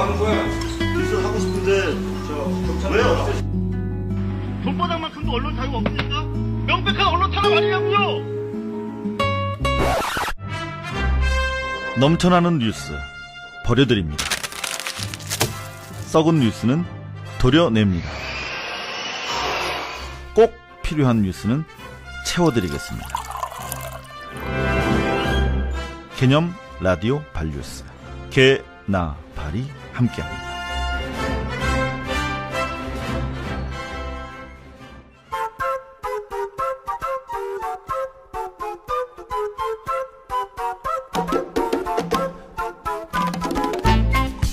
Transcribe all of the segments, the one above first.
하는 거야? 뉴스 하고 싶은데 왜? 손바닥만큼도 언론 자유 없습니까? 명백한 언론 탄압 아니냐고요? 넘쳐나는 뉴스 버려드립니다. 썩은 뉴스는 도려냅니다. 꼭 필요한 뉴스는 채워드리겠습니다. 개념 라디오 발뉴스 개, 나, 발이 함께합니다.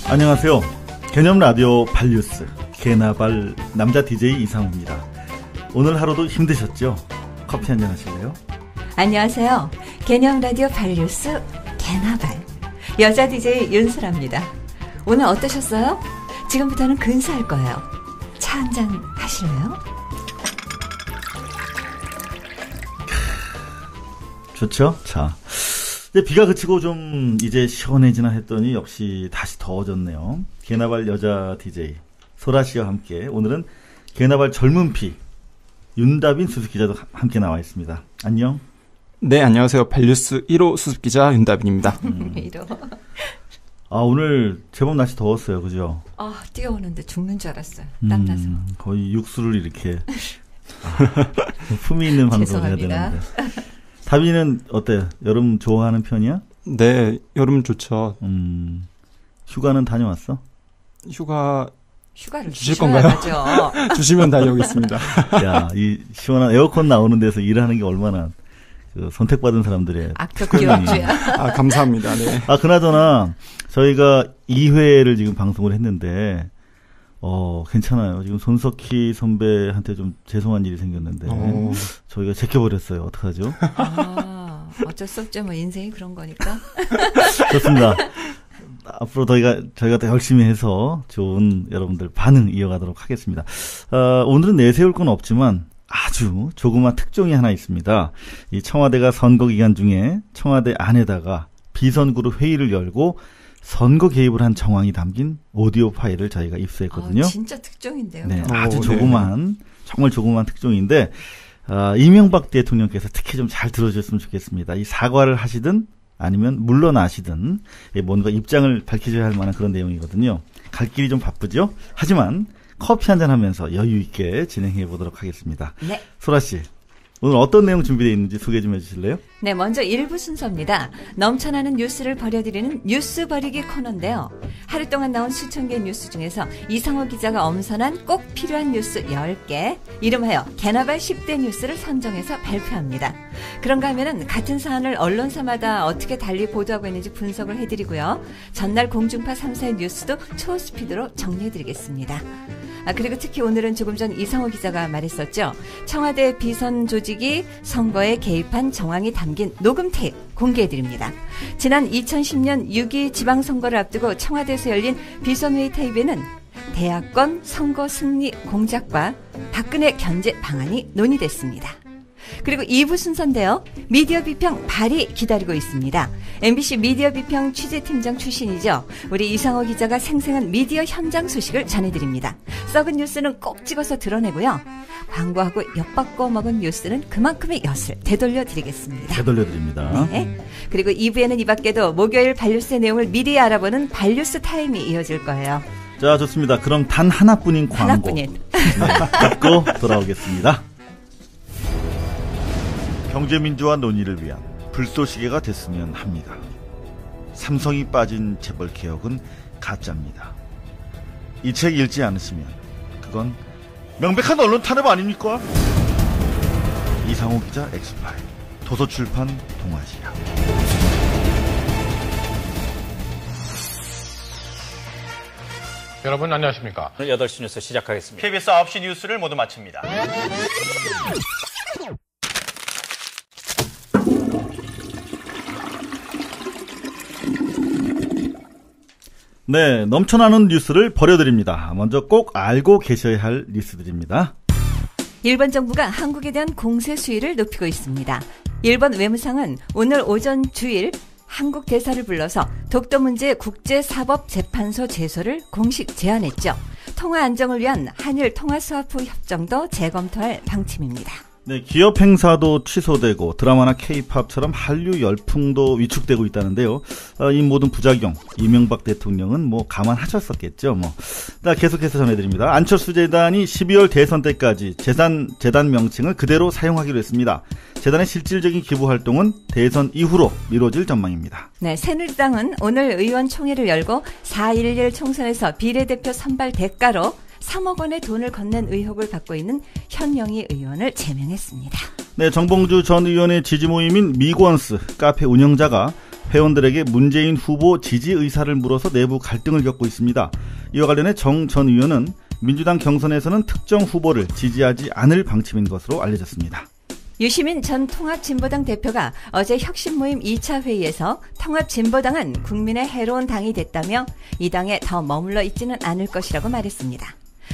안녕하세요. 개념 라디오 발뉴스 개나발 남자 DJ 이상우입니다. 오늘 하루도 힘드셨죠? 커피 한잔 하실래요? 안녕하세요. 개념 라디오 발뉴스 개나발 여자 DJ 윤슬아입니다. 오늘 어떠셨어요? 지금부터는 근사할 거예요. 차 한잔 하실래요? 좋죠? 자, 이제 비가 그치고 좀 이제 시원해지나 했더니 역시 다시 더워졌네요. 개나발 여자 DJ 소라 씨와 함께 오늘은 개나발 젊은 피 윤다빈 수습기자도 함께 나와 있습니다. 안녕. 네, 안녕하세요. 발뉴스 1호 수습기자 윤다빈입니다. 1호. 아, 오늘 제법 날씨 더웠어요. 그죠? 아, 뛰어오는데 죽는 줄 알았어요. 땀나서. 거의 육수를 이렇게 품위 있는 방송을 해야 되는데. 다빈이는 어때요? 여름 좋아하는 편이야? 네, 여름 좋죠. 휴가는 다녀왔어? 휴가를 주실 건가요? 주시면 다녀오겠습니다. 야, 이 시원한 에어컨 나오는 데서 일하는 게 얼마나 그 선택받은 사람들의 악덕 기업주야. 아, 감사합니다. 네. 아, 그나저나 저희가 2회를 지금 방송을 했는데 괜찮아요. 지금 손석희 선배한테 좀 죄송한 일이 생겼는데 저희가 제껴버렸어요. 어떡하죠? 아, 어쩔 수 없죠. 뭐 인생이 그런 거니까. 좋습니다. 앞으로 저희가 더 열심히 해서 좋은 여러분들 반응 이어가도록 하겠습니다. 오늘은 내세울 건 없지만 아주 조그만 특종이 하나 있습니다. 이 청와대가 선거 기간 중에 청와대 안에다가 비선그룹 회의를 열고 선거 개입을 한 정황이 담긴 오디오 파일을 저희가 입수했거든요. 진짜 특종인데요. 네, 아주 조그만, 정말 조그만 특종인데 이명박 대통령께서 특히 좀 잘 들어주셨으면 좋겠습니다. 이 사과를 하시든 아니면 물러나시든 뭔가 입장을 밝히셔야 할 만한 그런 내용이거든요. 갈 길이 좀 바쁘죠? 하지만 커피 한잔 하면서 여유 있게 진행해 보도록 하겠습니다. 네. 소라 씨, 오늘 어떤 내용 준비되어 있는지 소개 좀 해주실래요? 네, 먼저 1부 순서입니다. 넘쳐나는 뉴스를 버려드리는 뉴스 버리기 코너인데요. 하루 동안 나온 수천 개의 뉴스 중에서 이상호 기자가 엄선한 꼭 필요한 뉴스 10개, 이름하여 개나발 10대 뉴스를 선정해서 발표합니다. 그런가 하면은 같은 사안을 언론사마다 어떻게 달리 보도하고 있는지 분석을 해드리고요. 전날 공중파 3사의 뉴스도 초스피드로 정리해드리겠습니다. 그리고 특히 오늘은 조금 전 이상호 기자가 말했었죠. 청와대 비선 조직이 선거에 개입한 정황이 담긴 녹음 테이프 공개해드립니다. 지난 2010년 6.2 지방선거를 앞두고 청와대에서 열린 비선회의 테이프에는 대야권 선거 승리 공작과 박근혜 견제 방안이 논의됐습니다. 그리고 2부 순서인데요. 미디어 비평 발이 기다리고 있습니다. MBC 미디어 비평 취재팀장 출신이죠. 우리 이상호 기자가 생생한 미디어 현장 소식을 전해드립니다. 썩은 뉴스는 꼭 찍어서 드러내고요. 광고하고 엿바꿔 먹은 뉴스는 그만큼의 엿을 되돌려드리겠습니다. 되돌려드립니다. 네. 그리고 2부에는 이 밖에도 목요일 발뉴스의 내용을 미리 알아보는 발뉴스 타임이 이어질 거예요. 자, 좋습니다. 그럼 단 하나뿐인 광고. 하나뿐인. 듣고 돌아오겠습니다. 경제민주화 논의를 위한 불쏘시개가 됐으면 합니다. 삼성이 빠진 재벌 개혁은 가짜입니다. 이 책 읽지 않으시면 그건 명백한 언론 탄압 아닙니까? 이상호 기자 엑스파일 도서출판 동아시아. 여러분 안녕하십니까? 오늘 8시 뉴스 시작하겠습니다. KBS 9시 뉴스를 모두 마칩니다. 네, 넘쳐나는 뉴스를 버려드립니다. 먼저 꼭 알고 계셔야 할 뉴스들입니다. 일본 정부가 한국에 대한 공세 수위를 높이고 있습니다. 일본 외무상은 오늘 오전 주일 한국 대사를 불러서 독도 문제 국제사법재판소 제소를 공식 제안했죠. 통화 안정을 위한 한일 통화스와프 협정도 재검토할 방침입니다. 네, 기업 행사도 취소되고 드라마나 K-팝처럼 한류 열풍도 위축되고 있다는데요. 이 모든 부작용 이명박 대통령은 뭐 감안하셨었겠죠. 뭐. 계속해서 전해드립니다. 안철수 재단이 12월 대선 때까지 재단 명칭을 그대로 사용하기로 했습니다. 재단의 실질적인 기부 활동은 대선 이후로 미뤄질 전망입니다. 네, 새누리당은 오늘 의원총회를 열고 4.11 총선에서 비례대표 선발 대가로 3억 원의 돈을 건넨 의혹을 받고 있는 현영희 의원을 제명했습니다. 네, 정봉주 전 의원의 지지 모임인 미권스 카페 운영자가 회원들에게 문재인 후보 지지 의사를 물어서 내부 갈등을 겪고 있습니다. 이와 관련해 정 전 의원은 민주당 경선에서는 특정 후보를 지지하지 않을 방침인 것으로 알려졌습니다. 유시민 전 통합진보당 대표가 어제 혁신모임 2차 회의에서 통합진보당은 국민의 해로운 당이 됐다며 이 당에 더 머물러 있지는 않을 것이라고 말했습니다.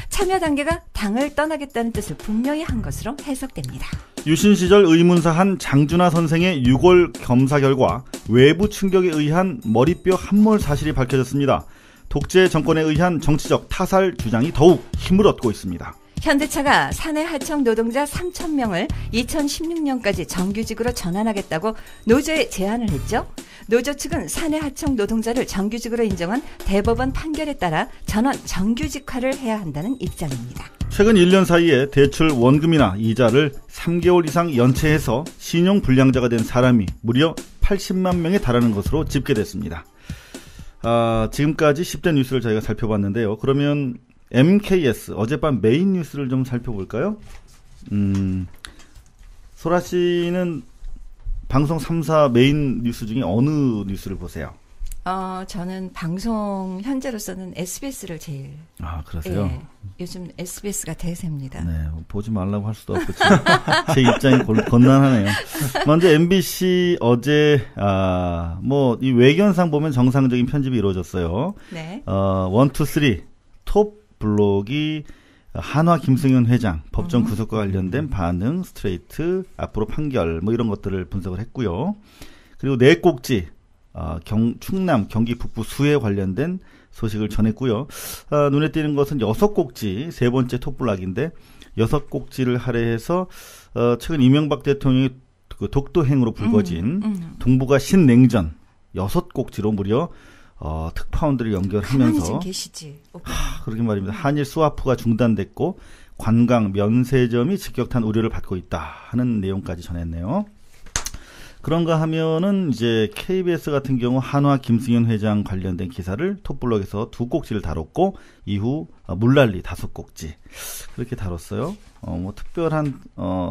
참여 단계가 당을 떠나겠다는 뜻을 분명히 한 것으로 해석됩니다. 유신 시절 의문사 한 장준하 선생의 6월 검사 결과 외부 충격에 의한 머리뼈 함몰 사실이 밝혀졌습니다. 독재 정권에 의한 정치적 타살 주장이 더욱 힘을 얻고 있습니다. 현대차가 사내 하청 노동자 3,000명을 2016년까지 정규직으로 전환하겠다고 노조에 제안을 했죠. 노조 측은 사내 하청 노동자를 정규직으로 인정한 대법원 판결에 따라 전원 정규직화를 해야 한다는 입장입니다. 최근 1년 사이에 대출 원금이나 이자를 3개월 이상 연체해서 신용불량자가 된 사람이 무려 80만 명에 달하는 것으로 집계됐습니다. 지금까지 10대 뉴스를 저희가 살펴봤는데요. 그러면 MKS 어젯밤 메인 뉴스를 좀 살펴볼까요? 소라 씨는 방송 3사 메인 뉴스 중에 어느 뉴스를 보세요? 저는 방송 현재로서는 SBS를 제일. 그러세요? 예, 요즘 SBS가 대세입니다. 네, 보지 말라고 할 수도 없고 제 입장이 곤란하네요. 먼저 MBC 어제 이 외견상 보면 정상적인 편집이 이루어졌어요. 네. 1, 2, 3 톱 블록이 한화 김승현 회장 법정 구속과 관련된 반응, 스트레이트, 앞으로 판결 이런 것들을 분석을 했고요. 그리고 네 꼭지 충남 경기 북부 수해 관련된 소식을 전했고요. 눈에 띄는 것은 6꼭지 세 번째 톱블록인데 6꼭지를 할애해서 최근 이명박 대통령의 그 독도행으로 불거진 동북아 신냉전 6꼭지로 무려 특파원들을 연결하면서 가만히 좀 계시지. 그러게 말입니다. 한일 스와프가 중단됐고 관광 면세점이 직격탄 우려를 받고 있다 하는 내용까지 전했네요. 그런가 하면은 이제 KBS 같은 경우 한화 김승현 회장 관련된 기사를 톱블록에서 2꼭지를 다뤘고 이후 물난리 5꼭지 그렇게 다뤘어요. 특별한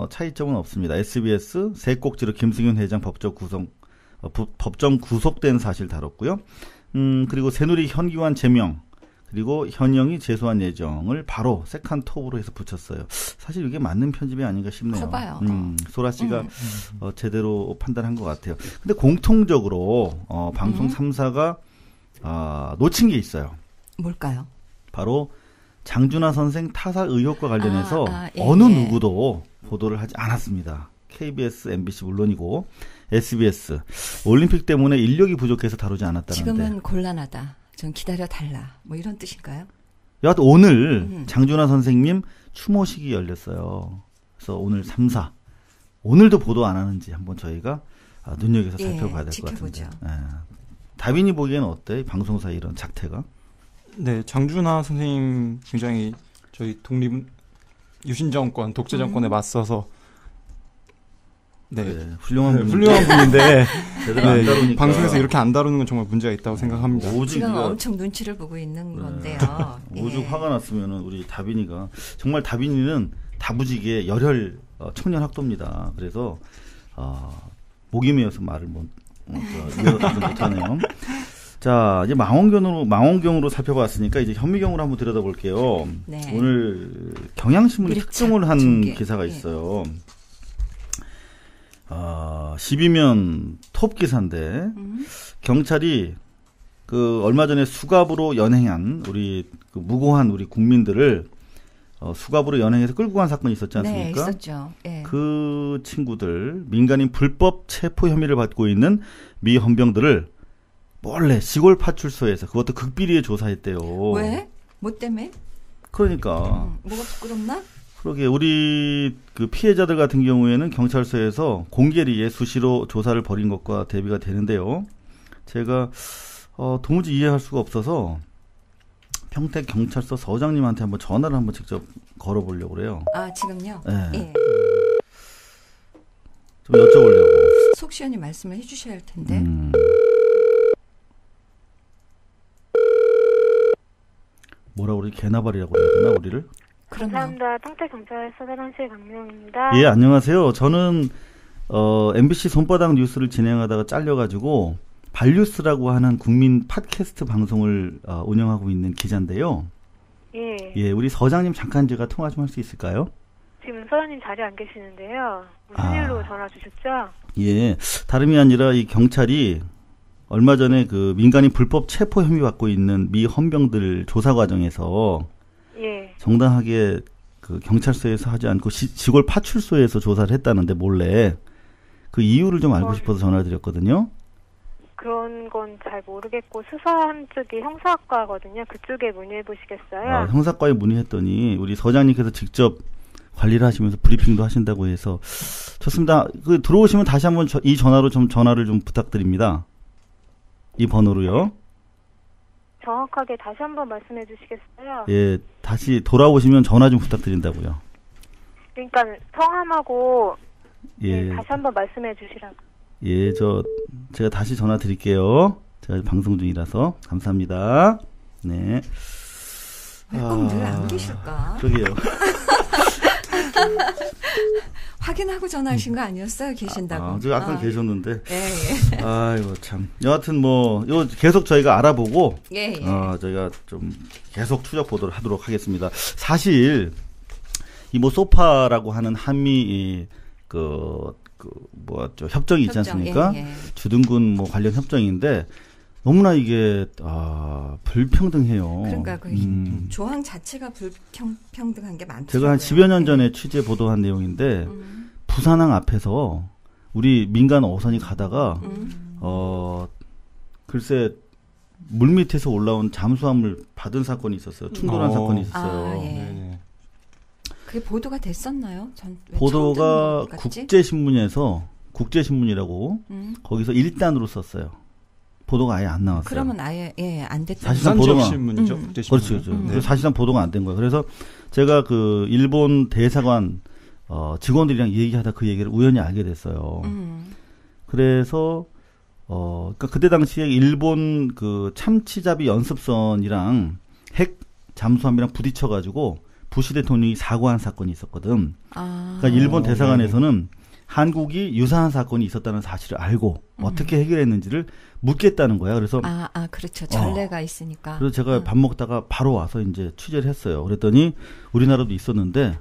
차이점은 없습니다. SBS 3꼭지로 김승현 회장 법정 구속된 사실 다뤘고요. 그리고 새누리 현기환 제명, 그리고 현영이 재소한 예정을 바로 세컨 톱으로 해서 붙였어요. 사실 이게 맞는 편집이 아닌가 싶네요. 커봐요. 소라 씨가 제대로 판단한 것 같아요. 근데 공통적으로 방송 3사가 놓친 게 있어요. 뭘까요? 바로 장준하 선생 타살 의혹과 관련해서 예, 어느 누구도 보도를 하지 않았습니다. KBS, MBC 물론이고 SBS 올림픽 때문에 인력이 부족해서 다루지 않았다는데 지금은 곤란하다. 좀 기다려달라. 이런 뜻일까요? 여하튼 오늘 장준하 선생님 추모식이 열렸어요. 그래서 오늘 3사 오늘도 보도 안 하는지 한번 저희가 눈여겨서 살펴봐야 될 것 같은데. 다빈이 보기에는 어때? 방송사 이런 작태가? 네, 장준하 선생님 굉장히 저희 유신 정권, 독재 정권에 맞서서 훌륭한 분인데 제대로 안 다루니까 방송에서 이렇게 안 다루는 건 정말 문제가 있다고 생각합니다. 지금 엄청 눈치를 보고 있는 건데요. 오죽 화가 났으면은 우리 다빈이가 정말 다빈이는 다부지게 열혈 청년 학도입니다. 그래서 목이 메어서 말을 못하네요. 자, 이제 망원경으로 살펴봤으니까 이제 현미경으로 한번 들여다볼게요. 네. 오늘 경향신문이 특종을 한 기사가 있어요. 12면 톱 기사인데 경찰이 얼마 전에 수갑으로 연행한 우리 무고한 우리 국민들을 수갑으로 연행해서 끌고 간 사건이 있었지 않습니까? 네, 있었죠. 예. 그 친구들 민간인 불법 체포 혐의를 받고 있는 미 헌병들을 몰래 시골 파출소에서 그것도 극비리에 조사했대요. 왜? 뭐 때문에? 그러니까 뭐가 부끄럽나? 그러게 우리 그 피해자들 같은 경우에는 경찰서에서 공개리에 수시로 조사를 벌인 것과 대비가 되는데요. 제가 도무지 이해할 수가 없어서 평택 경찰서 서장님한테 한번 전화를 한번 직접 걸어보려고 그래요. 아, 지금요? 네. 예. 좀 여쭤보려고. 속 시원히 말씀을 해주셔야 할 텐데. 뭐라 그러지? 개나발이라고 해야 되나 우리를? 그럼요. 감사합니다. 평택경찰서 사랑실 강명입니다. 예, 안녕하세요. 저는 MBC 손바닥 뉴스를 진행하다가 잘려가지고 발뉴스라고 하는 국민 팟캐스트 방송을 운영하고 있는 기자인데요. 예. 예, 우리 서장님 잠깐 제가 통화 좀 할 수 있을까요? 지금 서장님 자리에 안 계시는데요. 무슨 일로 전화 주셨죠? 예, 다름이 아니라 이 경찰이 얼마 전에 그 민간인 불법 체포 혐의 받고 있는 미 헌병들 조사 과정에서 예. 정당하게 그 경찰서에서 하지 않고 시골 파출소에서 조사를 했다는데 몰래 그 이유를 좀 알고 싶어서 전화를 드렸거든요. 그런 건 잘 모르겠고 수사한 쪽이 형사학과거든요. 그쪽에 문의해 보시겠어요? 형사과에 문의했더니 우리 서장님께서 직접 관리를 하시면서 브리핑도 하신다고 해서 좋습니다. 그 들어오시면 다시 한번 이 전화로 좀 전화를 좀 부탁드립니다. 이 번호로요. 정확하게 다시 한번 말씀해 주시겠어요? 예, 다시 돌아오시면 전화 좀 부탁드린다고요. 그러니까 성함하고 예, 다시 한번 말씀해 주시라고. 예, 제가 다시 전화 드릴게요. 제가 방송 중이라서 감사합니다. 네. 왜 꼭 늘 안 계실까? 그러게요. 확인하고 전화하신 거 아니었어요? 계신다고. 저 아까 계셨는데. 예, 예. 아이고 참. 여하튼 이거 계속 저희가 알아보고 예, 예. 저희가 좀 계속 추적 보도를 하도록 하겠습니다. 사실 이 소파라고 하는 한미 협정이 있지 않습니까? 예, 예. 주둔군 관련 협정인데 너무나 이게 불평등해요. 그러니까 그 조항 자체가 불평등한 게 많더라고요. 제가 한 10여 년 전에 취재 보도한 내용인데 부산항 앞에서 우리 민간 어선이 가다가 글쎄 물 밑에서 올라온 잠수함을 받은 사건이 있었어요. 충돌한 사건이 있었어요. 아, 예. 네네. 그게 보도가 됐었나요? 왜 보도가 처음 듣는 것 같지? 국제신문이라고 거기서 1단으로 썼어요. 보도가 아예 안 나왔어요. 그러면 아예 안 됐다. 사실상 부산 보도가 지역신문이죠. 국제신문. 그렇죠. 그래서 사실상 보도가 안 된 거예요. 그래서 제가 그 일본 대사관 직원들이랑 얘기하다 그 얘기를 우연히 알게 됐어요. 그래서 그러니까 그때 당시에 일본 그 참치잡이 연습선이랑 핵 잠수함이랑 부딪혀가지고 부시 대통령이 사고한 사건이 있었거든. 그러니까 일본 대사관에서는 한국이 유사한 사건이 있었다는 사실을 알고 어떻게 해결했는지를 묻겠다는 거야. 그래서 그렇죠. 전례가 있으니까. 그래서 제가 밥 먹다가 바로 와서 이제 취재를 했어요. 그랬더니 우리나라도 있었는데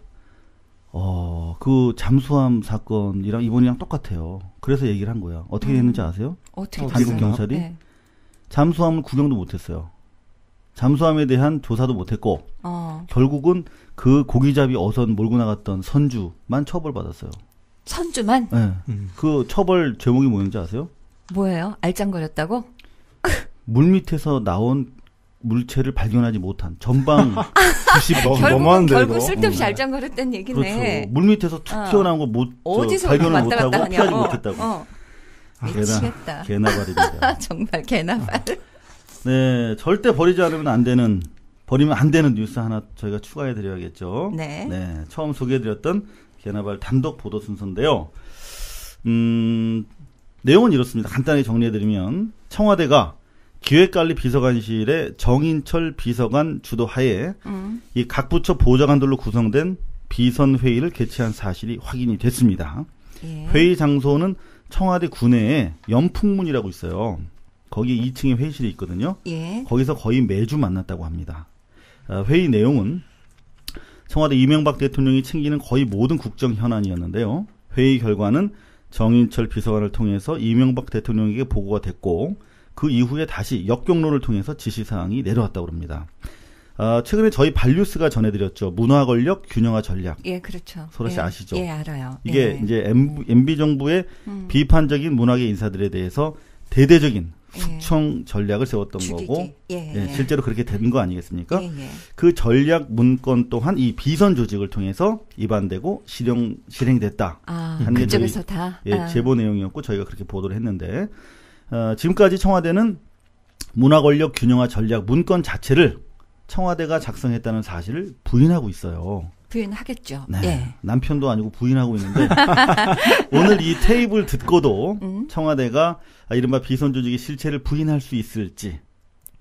그 잠수함 사건이랑 이번이랑 똑같아요. 그래서 얘기를 한 거야. 어떻게 했는지 아세요? 어떻게 한국 됐어요? 경찰이 네. 잠수함을 구경도 못했어요. 잠수함에 대한 조사도 못했고 결국은 그 고기잡이 어선 몰고 나갔던 선주만 처벌받았어요. 선주만? 네. 그 처벌 제목이 뭐였는지 아세요? 뭐예요? 알짱거렸다고? 물 밑에서 나온 물체를 발견하지 못한 전방 90 결국 쓸데없이 알짱거렸다는 얘기네. 그렇죠. 물 밑에서 툭 튀어나온 거 어디서 발견을 왔다 못하고 갔다 피하지 하냐고. 못했다고. 미치겠다. 개나발입니다. 정말 개나발. 네, 절대 버리면 안 되는 뉴스 하나 저희가 추가해 드려야겠죠. 네. 네, 처음 소개해 드렸던 개나발 단독 보도 순서인데요. 내용은 이렇습니다. 간단히 정리해 드리면 청와대가 기획관리 비서관실의 정인철 비서관 주도하에 이 각 부처 보좌관들로 구성된 비선 회의를 개최한 사실이 확인이 됐습니다. 예. 회의 장소는 청와대 구내에 연풍문이라고 있어요. 거기 2층에 회의실이 있거든요. 예. 거기서 거의 매주 만났다고 합니다. 회의 내용은 청와대 이명박 대통령이 챙기는 거의 모든 국정 현안이었는데요. 회의 결과는 정인철 비서관을 통해서 이명박 대통령에게 보고가 됐고 그 이후에 다시 역경로를 통해서 지시사항이 내려왔다고 합니다. 최근에 저희 발뉴스가 전해드렸죠. 문화 권력 균형화 전략. 예, 그렇죠. 소라 씨 예, 아시죠? 예, 알아요. 이게 예. 이제 MB 정부의 비판적인 문화계 인사들에 대해서 대대적인 숙청 전략을 세웠던 죽이기. 거고, 예, 예, 예. 실제로 그렇게 된 거 아니겠습니까? 예, 예. 그 전략 문건 또한 이 비선 조직을 통해서 입안되고 실행됐다. 하는 게 그쪽에서 다. 예, 제보 내용이었고 저희가 그렇게 보도를 했는데 지금까지 청와대는 문화 권력 균형화 전략 문건 자체를 청와대가 작성했다는 사실을 부인하고 있어요. 부인하겠죠. 네. 예. 남편도 아니고 부인하고 있는데 오늘 이 테이블 듣고도 청와대가 이른바 비선 조직의 실체를 부인할 수 있을지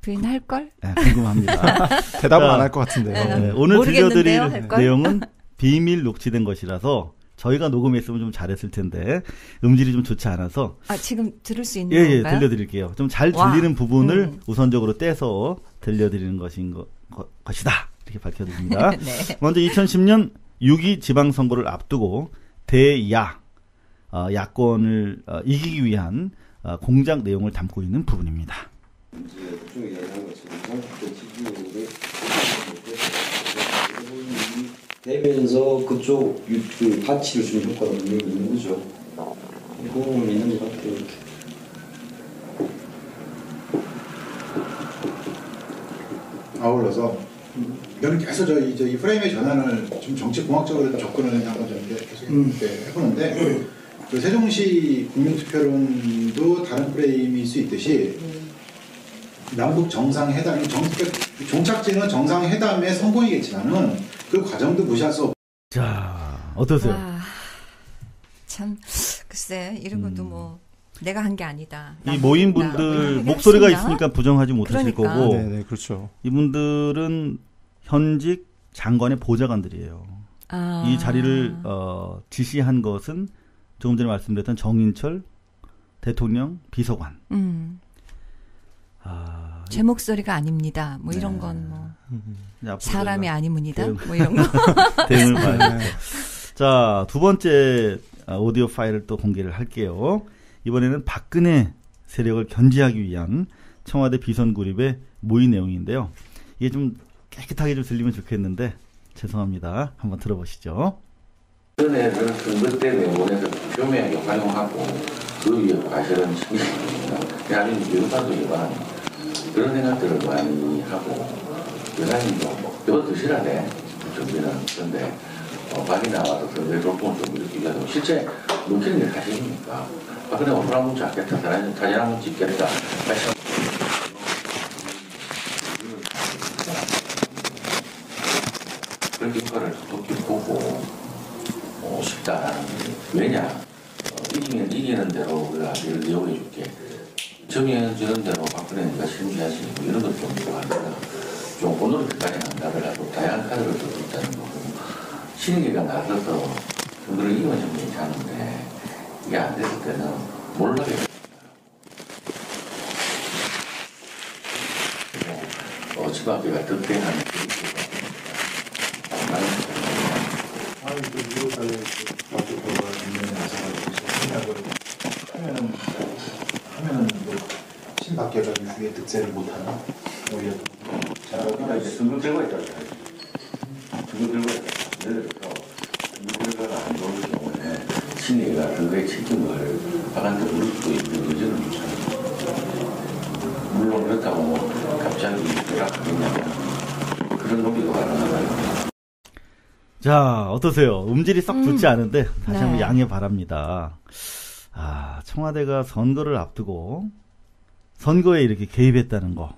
부인할 걸? 네, 궁금합니다. 대답은 안 할 것 같은데요. 네, 오늘 모르겠는데요, 들려드릴 할걸? 내용은 비밀 녹취된 것이라서 저희가 녹음했으면 좀 잘했을 텐데 음질이 좀 좋지 않아서 지금 들을 수 있는 예, 건가요? 들려드릴게요. 좀 잘 와. 들리는 부분을 우선적으로 떼서 들려드리는 것이다. 이렇게 밝혀드립니다. 네. 먼저 2010년 6.2 지방선거를 앞두고 야권을 이기기 위한 공작 내용을 담고 있는 부분입니다. 되면서 그쪽 그 가치를 주는 효과가 분명히 있는 거죠. 그건 있는 것 같아요. 아울러서 저는 계속 이 프레임의 전환을 좀 정치공학적으로 접근을 한번 좀 이렇게 계속 이렇게 해보는데 그 세종시 국민투표론도 다른 프레임일 수 있듯이 남북 정상회담 종착지는 정상회담의 성공이겠지만은 그 과정도 무시할 수 없. 자, 어떠세요? 와, 참 글쎄 이런 것도 뭐 내가 한 게 아니다. 이 모인 분들 목소리가 있으니까 부정하지 못하실 거고, 네, 그렇죠. 이분들은 현직 장관의 보좌관들이에요. 이 자리를 지시한 것은 조금 전에 말씀드렸던 정인철 대통령 비서관. 제 목소리가 아닙니다. 뭐 이런 네. 건 뭐 앞으로 사람이 저희가 아니문이다. 대응. 뭐 이런 거. 대응을 봐야겠죠. 자, 두 번째 오디오 파일을 또 공개를 할게요. 이번에는 박근혜 세력을 견제하기 위한 청와대 비선 그룹의 모의 내용인데요. 이게 좀 깨끗하게 좀 들리면 좋겠는데 죄송합니다. 한번 들어보시죠. 전에는 선거 때 내보내서 표명하게 활용하고 그 위에 과실은 심리입니다. 대한민국 비슷하도 일반 그런 생각들을 많이 하고 여사님도 이거 드시라네 정비는 그런데 밥이 나와서 선거에 조건을 좀 일으키게 하고 실제 놓치는 게 사실입니까? 박근혜 오늘 한번 잡겠다 사진 한번 찍겠다 그렇게 효과를 높게 보고 싶다. 왜냐? 이기는 대로 우리가 이를 이용해 줄게. 정해지는 대로 박근혜가 심지하시고 이런 것도 좀 좋아합니다. 좀 오늘은 까지 한다를 하고 다양한 카드를 쓸 수 있다는 거고 신기가 나서서 그거를 이용하시면 괜찮은데 이게 안 됐을 때는 몰라요. 그리고 집 앞에가 득대하는 하면은 뭐 신박계가 위에 득세를 못하나 오히려 자, 이제 등급 들고 있다고 해야지. 등급 들고 있다. 예를 들어서 등급 들고가 안 좋을 경우에 신의가 그거의 책임을 박한테 물을 수도 있는 여지는 있잖아요. 물론 그렇다고 뭐 갑자기 누락하겠냐면 그런 논리도 가능하다요. 자, 어떠세요? 음질이 썩 좋지 않은데 다시 한번 네. 양해 바랍니다. 청와대가 선거를 앞두고 선거에 이렇게 개입했다는 거.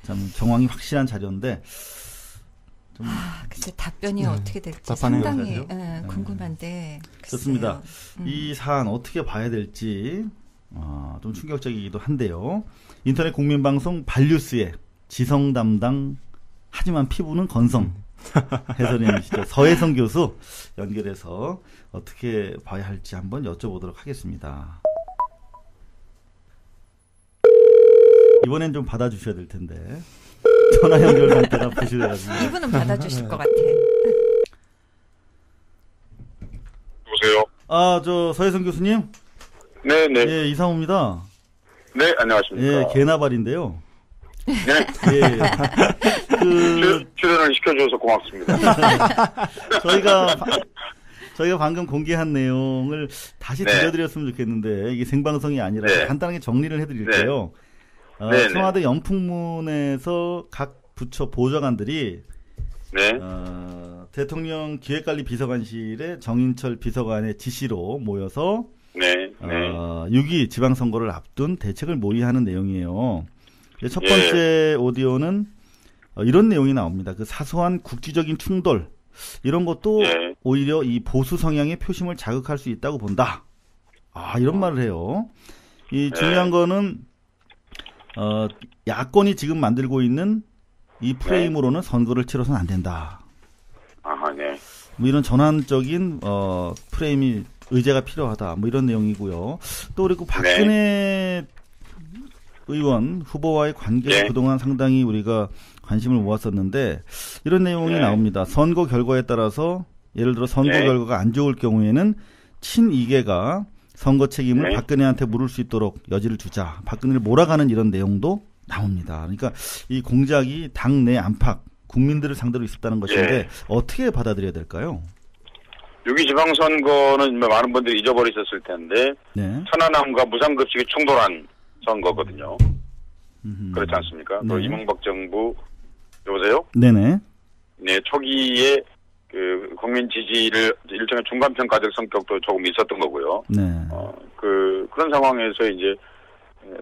참 정황이 확실한 자료인데 좀 글쎄 답변이 어떻게 될지 답답하네요, 상당히 그죠? 궁금한데. 좋습니다. 글쎄요. 이 사안 어떻게 봐야 될지 좀 충격적이기도 한데요. 인터넷 국민방송 발뉴스의 지성 담당 하지만 피부는 건성 해설위원이시죠. 서혜성 교수 연결해서 어떻게 봐야 할지 한번 여쭤보도록 하겠습니다. 이번엔 좀 받아주셔야 될 텐데 전화 연결 상태가 부실해가지고. 이분은 받아주실 것 같아. 여보세요? 저 서혜성 교수님? 네네. 예, 이상호입니다. 네, 안녕하십니까. 예, 개나발인데요. 네. 예. 출연을 시켜줘서 고맙습니다. 저희가 방금 공개한 내용을 다시 네. 들려드렸으면 좋겠는데 이게 생방송이 아니라 네. 간단하게 정리를 해드릴게요. 네. 청와대 연풍문에서 각 부처 보좌관들이 네. 대통령 기획관리 비서관실에 정인철 비서관의 지시로 모여서 네. 6.2 지방선거를 앞둔 대책을 모의하는 내용이에요. 첫 번째 오디오는 이런 내용이 나옵니다. 그 사소한 국지적인 충돌 이런 것도 오히려 이 보수 성향의 표심을 자극할 수 있다고 본다. 이런 말을 해요. 이 중요한 거는 야권이 지금 만들고 있는 이 프레임으로는 선거를 치러서는 안 된다. 네. 뭐 이런 전환적인 프레임이 의제가 필요하다. 뭐 이런 내용이고요. 또 그리고 박근혜 의원 후보와의 관계 그동안 상당히 우리가 관심을 모았었는데 이런 내용이 나옵니다. 선거 결과에 따라서 예를 들어 선거 결과가 안 좋을 경우에는 친이계가 선거 책임을 박근혜한테 물을 수 있도록 여지를 주자. 박근혜를 몰아가는 이런 내용도 나옵니다. 그러니까 이 공작이 당내 안팎, 국민들을 상대로 있었다는 것인데 어떻게 받아들여야 될까요? 6.2 지방선거는 많은 분들이 잊어버리셨을 텐데 천안함과 무상급식이 충돌한 선거거든요. 그렇지 않습니까? 또 이명박 정부 여보세요? 네네. 네, 초기에 그 국민 지지를 일종의 중간평가적 성격도 조금 있었던 거고요. 네. 그런 상황에서 이제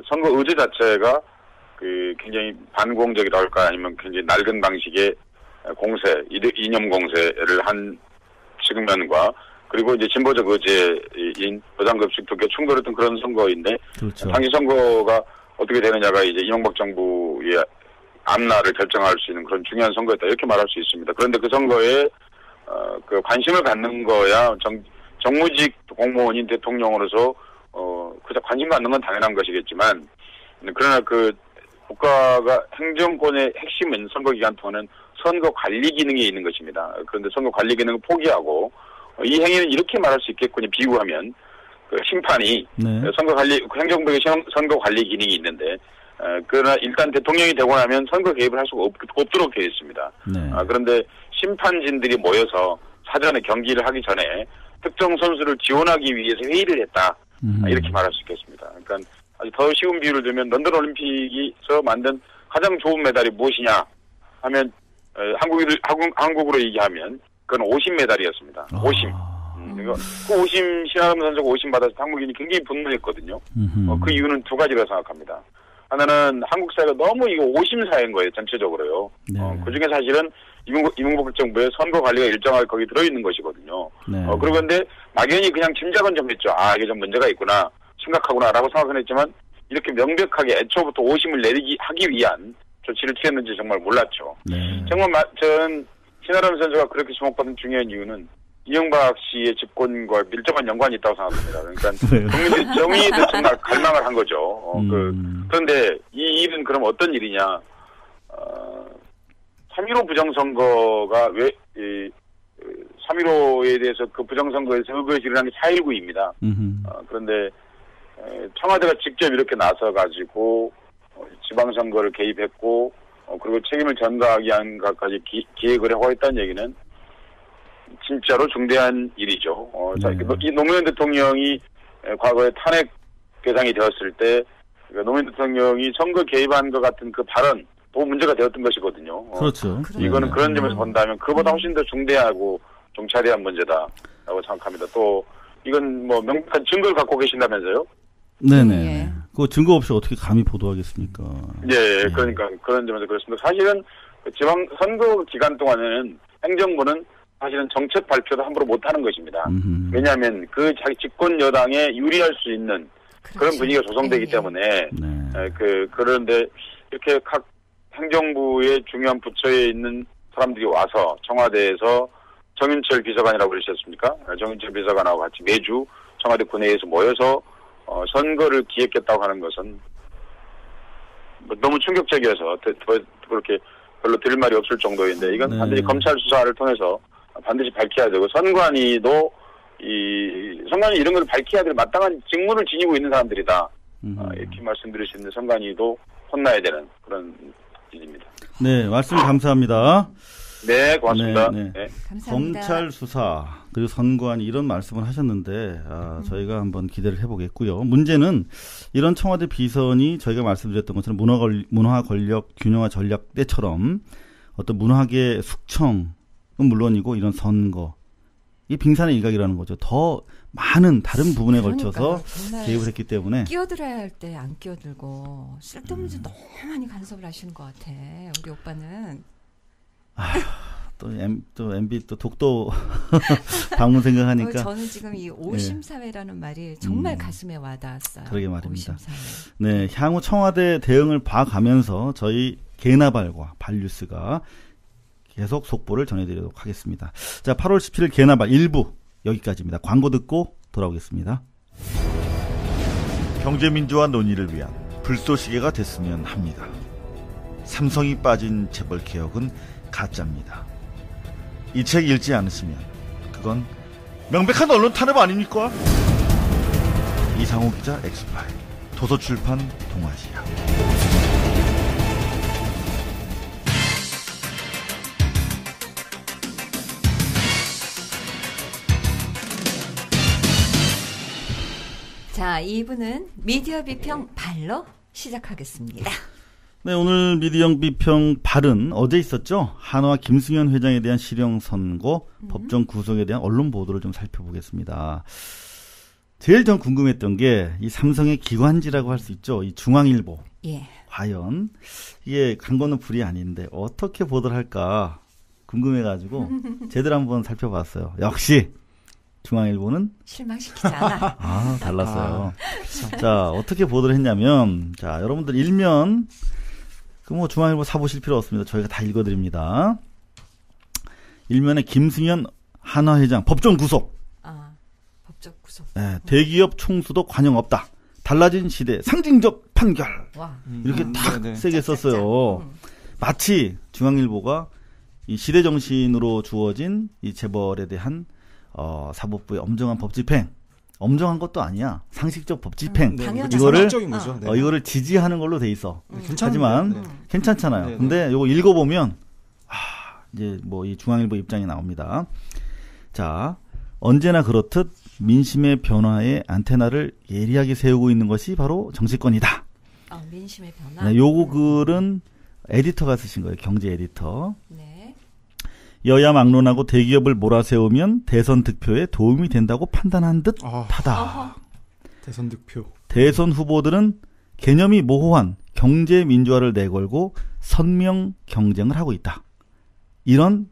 선거 의제 자체가 굉장히 반공적이라 할까 아니면 굉장히 낡은 방식의 공세, 이념 공세를 한 측면과 그리고 이제 진보적 의제인 무상급식 두 개 충돌했던 그런 선거인데 당시 선거가 어떻게 되느냐가 이제 이명박 정부의 앞날을 결정할 수 있는 그런 중요한 선거였다 이렇게 말할 수 있습니다. 그런데 그 선거에 그 관심을 갖는 거야 정무직 공무원인 대통령으로서 그저 관심 갖는 건 당연한 것이겠지만 그러나 그 국가가 행정권의 핵심은 선거 기간 동안은 선거 관리 기능에 있는 것입니다. 그런데 선거 관리 기능을 포기하고 이 행위는 이렇게 말할 수 있겠군요. 비유하면 그 심판이 선거 관리 행정부의 선거 관리 기능이 있는데 그러나 일단 대통령이 되고 나면 선거 개입을 할 수가 없도록 되어 있습니다. 그런데 심판진들이 모여서 사전에 경기를 하기 전에 특정 선수를 지원하기 위해서 회의를 했다. 이렇게 말할 수 있겠습니다. 그러니까 아주 더 쉬운 비유를 들면 런던 올림픽에서 만든 가장 좋은 메달이 무엇이냐 하면 한국으로 얘기하면 그건 오심 메달이었습니다. 오심. 그 오심 신하람 선수가 오심 받아서 한국인이 굉장히 분노했거든요. 그 이유는 두 가지라 생각합니다. 하나는 한국 사회가 너무 이거 오심 사회인 거예요. 전체적으로요. 그중에 사실은 이명박 정부의 선거 관리가 일정하게 거기 들어있는 것이거든요. 그리고 근데 막연히 그냥 짐작은 좀 했죠. 이게 좀 문제가 있구나. 심각하구나라고 생각은 했지만 이렇게 명백하게 애초부터 오심을 하기 위한 조치를 취했는지 정말 몰랐죠. 정말 저는 신하람 선수가 그렇게 주목받은 중요한 이유는 이명박 씨의 집권과 밀접한 연관이 있다고 생각합니다. 그러니까 국민들이 정의에 대해 정말 갈망을 한 거죠. 그런데 이 일은 그럼 어떤 일이냐? 3.15 부정선거가 왜 3.15에 대해서 그 부정선거에서 의거해서 일어난 게 4.19입니다. 그런데 청와대가 직접 이렇게 나서가지고 지방선거를 개입했고 그리고 책임을 전가하기 위한 것까지 기획을 하고 있다는 얘기는 진짜로 중대한 일이죠. 이 노무현 대통령이 과거에 탄핵 대상이 되었을 때 노무현 대통령이 선거 개입한 것 같은 그 발언 또 문제가 되었던 것이거든요. 그렇죠. 이거는 그런 점에서 본다면 그보다 훨씬 더 중대하고 정찰해야 한 문제다라고 생각합니다. 또 이건 뭐 명백한 증거를 갖고 계신다면서요? 네네. 그 증거 없이 어떻게 감히 보도하겠습니까? 그러니까 그런 점에서 그렇습니다. 사실은 지방 선거 기간 동안에는 행정부는 사실은 정책 발표도 함부로 못하는 것입니다. 왜냐하면 그 자기 집권 여당에 유리할 수 있는 그런 분위기가 조성되기 때문에 그런데 이렇게 각 행정부의 중요한 부처에 있는 사람들이 와서 청와대에서 정인철 비서관이라고 그러셨습니까? 정인철 비서관하고 같이 매주 청와대 군회에서 모여서 선거를 기획했다고 하는 것은 너무 충격적이어서 그렇게 별로 들을 말이 없을 정도인데 이건 반드시 검찰 수사를 통해서 반드시 밝혀야 되고 선관위도 선관위 이런 걸 밝혀야 될 마땅한 직무를 지니고 있는 사람들이다. 이렇게 말씀드릴 수 있는 선관위도 혼나야 되는 그런 일입니다. 네, 말씀 감사합니다. 네, 고맙습니다. 네, 네. 네. 감사합니다. 검찰 수사 그리고 선관위 이런 말씀을 하셨는데 저희가 한번 기대를 해보겠고요. 문제는 이런 청와대 비선이 저희가 말씀드렸던 것처럼 문화 권력 균형화 전략 때처럼 어떤 문화계 숙청은 물론이고 이런 선거 이 빙산의 일각이라는 거죠. 더 많은 다른 부분에 걸쳐서 개입을 했기 때문에 끼어들어야 할 때 안 끼어들고 쓸데없는 짓 너무 많이 간섭을 하시는 것 같아. 우리 오빠는. 또 MB 또 독도 방문 생각하니까 저는 지금 이 오심사회라는 말이 정말 가슴에 와닿았어요. 그러게 말입니다. 오심사회. 네, 향후 청와대 대응을 봐가면서 저희 개나발과 발뉴스가 계속 속보를 전해드리도록 하겠습니다. 자, 8월 17일 개나발 1부 여기까지입니다. 광고 듣고 돌아오겠습니다. 경제민주화 논의를 위한 불쏘시개가 됐으면 합니다. 삼성이 빠진 재벌 개혁은 가짜입니다. 이 책 읽지 않으시면 그건 명백한 언론 탄압 아닙니까? 이상호 기자 엑스파일 도서출판 동아시아. 자, 2부는 미디어 비평 발로 시작하겠습니다. 네, 오늘 미디어 비평 발은 어제 있었죠. 한화 김승현 회장에 대한 실형 선고, 법정 구속에 대한 언론 보도를 좀 살펴보겠습니다. 제일 전 궁금했던 게 이 삼성의 기관지라고 할 수 있죠. 이 중앙일보. 예. 과연 이게 간 거는 불이 아닌데 어떻게 보도를 할까 궁금해가지고 제대로 한번 살펴봤어요. 역시 중앙일보는 실망시키지 않아. 달랐어요. 자, 어떻게 보도를 했냐면, 자, 여러분들 일면, 중앙일보 사보실 필요 없습니다. 저희가 다 읽어드립니다. 일면에 김승현 한화 회장 법정 구속. 법정 구속. 네, 대기업 총수도 관영 없다. 달라진 시대 상징적 판결. 와. 이렇게 딱 세게 썼어요. 마치 중앙일보가 이 시대 정신으로 주어진 이 재벌에 대한 사법부의 엄정한 법 집행, 엄정한 것도 아니야. 상식적 법 집행. 이거를 이거를 지지하는 걸로 돼 있어. 하지만 괜찮잖아요. 근데 이거 읽어보면 이제 뭐 이 중앙일보 입장이 나옵니다. 자, 언제나 그렇듯 민심의 변화에 안테나를 예리하게 세우고 있는 것이 바로 정치권이다. 민심의 변화. 네, 요거 글은 에디터가 쓰신 거예요. 경제 에디터. 네. 여야 막론하고 대기업을 몰아세우면 대선 득표에 도움이 된다고 판단한 듯하다. 대선 득표. 대선 후보들은 개념이 모호한 경제 민주화를 내걸고 선명 경쟁을 하고 있다. 이런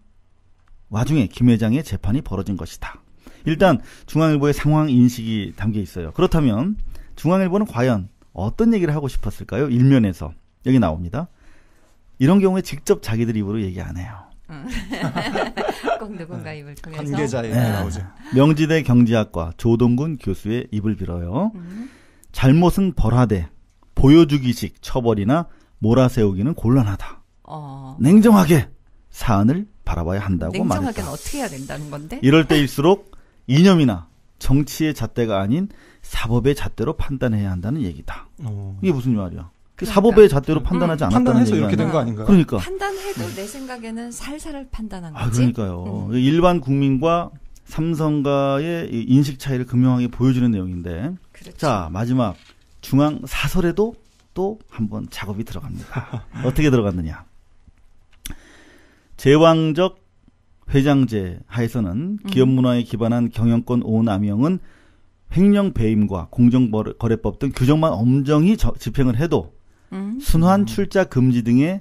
와중에 김 회장의 재판이 벌어진 것이다. 일단 중앙일보의 상황 인식이 담겨 있어요. 그렇다면 중앙일보는 과연 어떤 얘기를 하고 싶었을까요? 일면에서 여기 나옵니다. 이런 경우에 직접 자기들 입으로 얘기 안 해요. 꼭 누군가 입을 통해서. 관계자의 나오죠. 명지대 경제학과 조동근 교수의 입을 빌어요. 잘못은 벌하되 보여주기식 처벌이나 몰아세우기는 곤란하다. 냉정하게 사안을 바라봐야 한다고 말했다. 냉정하게는 어떻게 해야 된다는 건데? 이럴 때일수록 이념이나 정치의 잣대가 아닌 사법의 잣대로 판단해야 한다는 얘기다. 이게 무슨 말이야? 그러니까. 사법의 잣대로 판단하지 않았다는 판단해서 얘기가 이렇게 된 거 아닌가요? 그러니까. 판단해도 내 생각에는 살살을 판단한 거지. 그러니까요. 일반 국민과 삼성가의 인식 차이를 극명하게 보여주는 내용인데. 그렇죠. 자, 마지막 중앙 사설에도 또 한번 작업이 들어갑니다. 어떻게 들어갔느냐? 제왕적 회장제 하에서는 기업 문화에 기반한 경영권 오남용은 횡령 배임과 공정거래법 등 규정만 엄정히 집행을 해도 순환 출자 금지 등의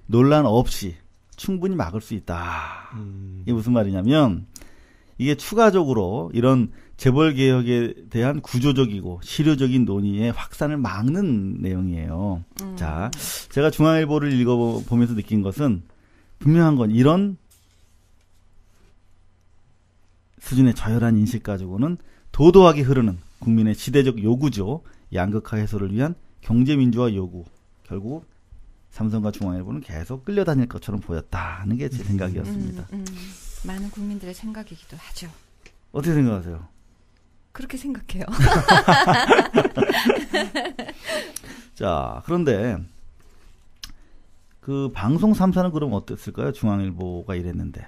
논란 없이 충분히 막을 수 있다. 이게 무슨 말이냐면 이게 추가적으로 이런 재벌 개혁에 대한 구조적이고 실효적인 논의의 확산을 막는 내용이에요. 자, 제가 중앙일보를 읽어보면서 느낀 것은 분명한 건 이런 수준의 저열한 인식 가지고는 도도하게 흐르는 국민의 시대적 요구죠. 양극화 해소를 위한 경제민주화 요구. 결국 삼성과 중앙일보는 계속 끌려다닐 것처럼 보였다는 게 제 생각이었습니다. 많은 국민들의 생각이기도 하죠. 어떻게 생각하세요? 그렇게 생각해요. 자, 그런데 그 방송 3사는 그럼 어땠을까요? 중앙일보가 이랬는데.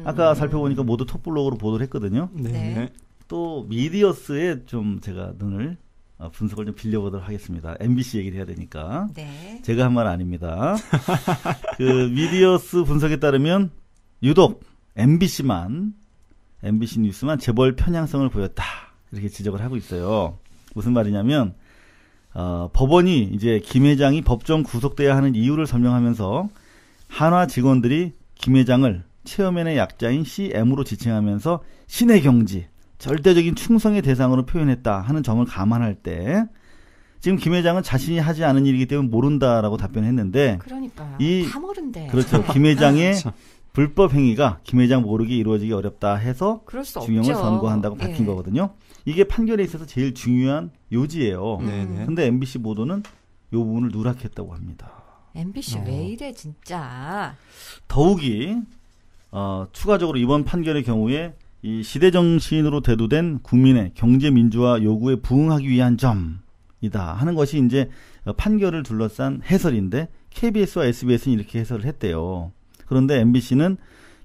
아까 살펴보니까 모두 톱블록으로 보도를 했거든요. 네. 또 미디어스에 좀 제가 눈을 분석을 좀 빌려보도록 하겠습니다. MBC 얘기를 해야 되니까. 네. 제가 한 말 아닙니다. 그 미디어스 분석에 따르면 유독 MBC 뉴스만 재벌 편향성을 보였다. 이렇게 지적을 하고 있어요. 무슨 말이냐면 법원이 이제 김 회장이 법정 구속돼야 하는 이유를 설명하면서 한화 직원들이 김 회장을 체어맨의 약자인 CM으로 지칭하면서 신의 경지, 절대적인 충성의 대상으로 표현했다 하는 점을 감안할 때 지금 김 회장은 자신이 하지 않은 일이기 때문에 모른다라고 답변했는데 그러니까요. 다 모른대. 그렇죠. 김 회장의 불법 행위가 김 회장 모르게 이루어지기 어렵다 해서 중형을 선고한다고 밝힌 거거든요. 이게 판결에 있어서 제일 중요한 요지예요. 근데 MBC 보도는 이 부분을 누락했다고 합니다. MBC 왜 이래 진짜. 더욱이 추가적으로 이번 판결의 경우에 이 시대 정신으로 대두된 국민의 경제 민주화 요구에 부응하기 위한 점이다 하는 것이 이제 판결을 둘러싼 해설인데 KBS와 SBS는 이렇게 해설을 했대요. 그런데 MBC는